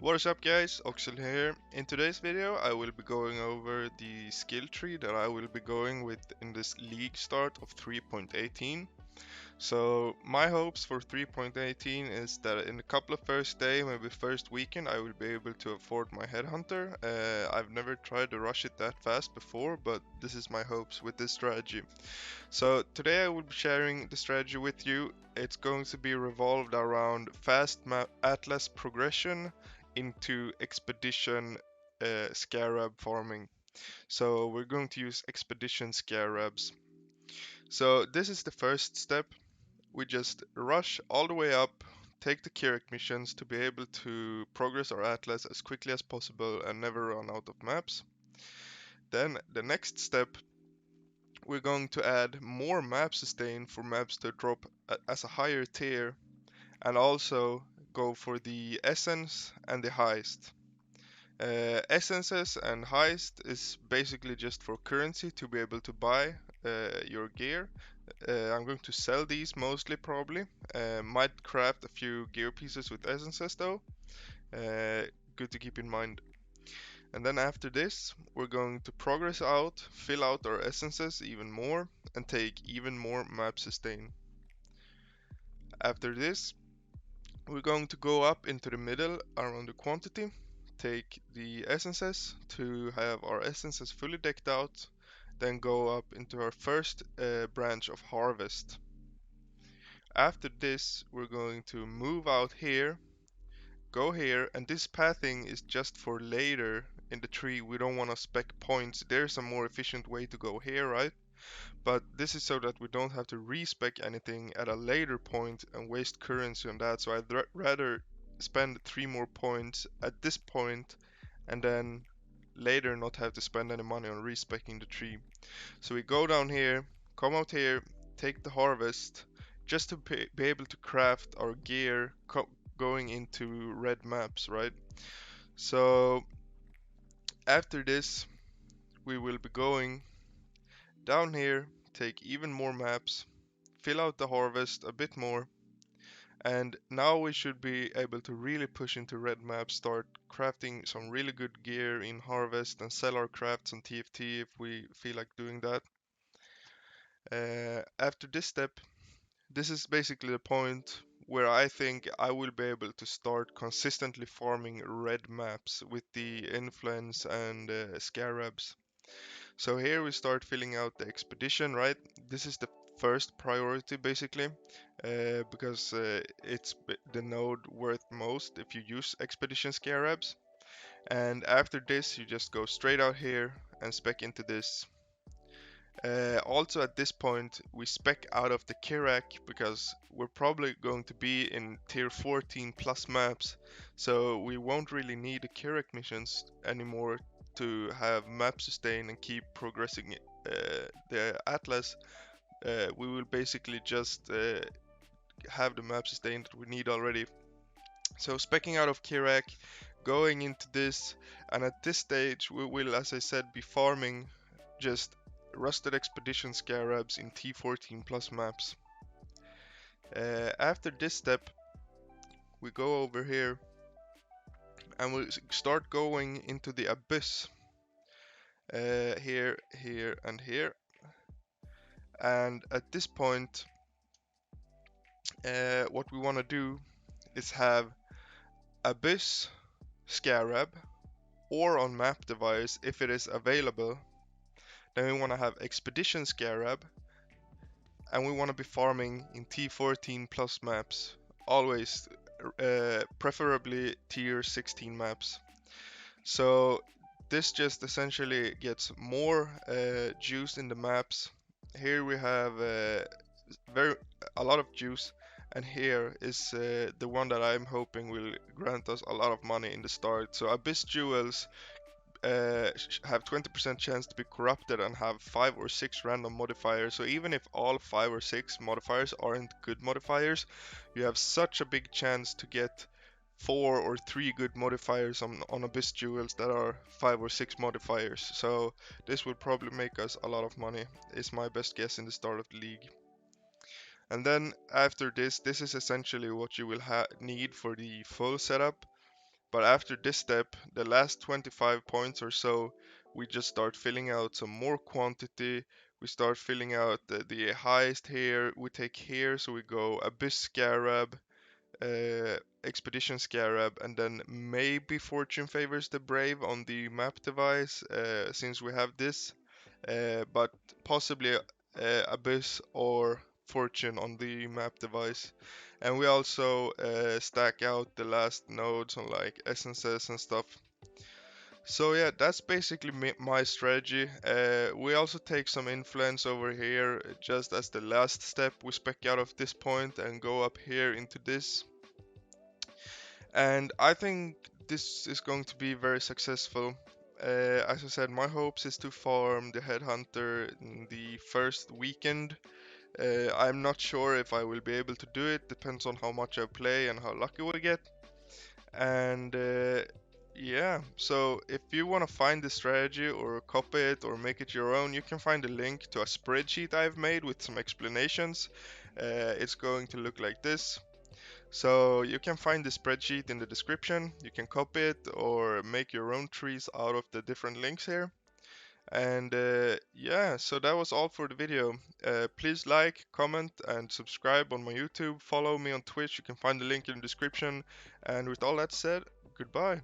What is up guys, Oxel here. In today's video I will be going over the skill tree that I will be going with in this league start of 3.18. So my hopes for 3.18 is that in a couple of first day, maybe first weekend, I will be able to afford my headhunter. I've never tried to rush it that fast before, but this is my hopes with this strategy. So today I will be sharing the strategy with you. It's going to be revolved around fast map atlas progression into expedition scarab farming. So we're going to use expedition scarabs. So this is the first step. We just rush all the way up, take the Kirak missions to be able to progress our atlas as quickly as possible and never run out of maps. Then the next step, we're going to add more map sustain for maps to drop as a higher tier, and also go for the essence and the heist. Essences and heist is basically just for currency to be able to buy your gear. I'm going to sell these mostly probably. Might craft a few gear pieces with essences though. Good to keep in mind. And then after this, we're going to progress out, fill out our essences even more, and take even more map sustain. After this, we're going to go up into the middle around the quantity, take the essences to have our essences fully decked out, then go up into our first branch of harvest. After this, we're going to move out here, go here, and this pathing is just for later in the tree. We don't want to spec points. There's a more efficient way to go here, right? But this is so that we don't have to respec anything at a later point and waste currency on that. So I'd rather spend 3 more points at this point and then later not have to spend any money on respecking the tree. So we go down here, come out here, take the harvest, just to be able to craft our gear going into red maps, right? So after this, we will be going down here, take even more maps, fill out the harvest a bit more, and now we should be able to really push into red maps, start crafting some really good gear in harvest and sell our crafts on TFT if we feel like doing that. After this step, this is basically the point where I think I will be able to start consistently farming red maps with the influence and scarabs. So here we start filling out the expedition, right? This is the first priority basically, because it's the node worth most if you use expedition scarabs. And after this, you just go straight out here and spec into this. Also at this point, we spec out of the Kirak because we're probably going to be in tier 14 plus maps, so we won't really need the Kirak missions anymore to have map sustain and keep progressing the Atlas. We will basically just have the map sustain that we need already. So specking out of Kirak, going into this, and at this stage we will, as I said, be farming just rusted expedition scarabs in T14 plus maps. After this step, we go over here and we start going into the abyss. Here, here, and here. And at this point, what we want to do is have abyss scarab or on map device if it is available. Then we want to have expedition scarab, and we want to be farming in T14 plus maps, always preferably tier 16 maps. So this just essentially gets more juice in the maps. Here we have a lot of juice, and here is the one that I'm hoping will grant us a lot of money in the start. So Abyss Jewels have 20% chance to be corrupted and have 5 or 6 random modifiers. So even if all 5 or 6 modifiers aren't good modifiers, you have such a big chance to get 4 or 3 good modifiers on Abyss Jewels that are 5 or 6 modifiers. So this will probably make us a lot of money, is my best guess in the start of the league. And then after this is essentially what you will need for the full setup. But after this step, the last 25 points or so, we just start filling out some more quantity. We start filling out the highest here. We take here, so we go Abyss Scarab, Expedition Scarab, and then maybe Fortune favors the Brave on the map device, since we have this, but possibly Abyss or Fortune on the map device. And we also stack out the last nodes on like essences and stuff. So yeah, that's basically my strategy. We also take some influence over here, just as the last step. We spec out of this point and go up here into this. And I think this is going to be very successful. As I said, my hopes is to farm the Headhunter in the first weekend. I'm not sure if I will be able to do it, depends on how much I play and how lucky we get. And yeah, so if you want to find this strategy or copy it or make it your own, you can find a link to a spreadsheet I've made with some explanations. It's going to look like this. So you can find the spreadsheet in the description. You can copy it or make your own trees out of the different links here. And yeah, so that was all for the video. Please like, comment, and subscribe on my YouTube. Follow me on Twitch. You can find the link in the description. And with all that said, goodbye.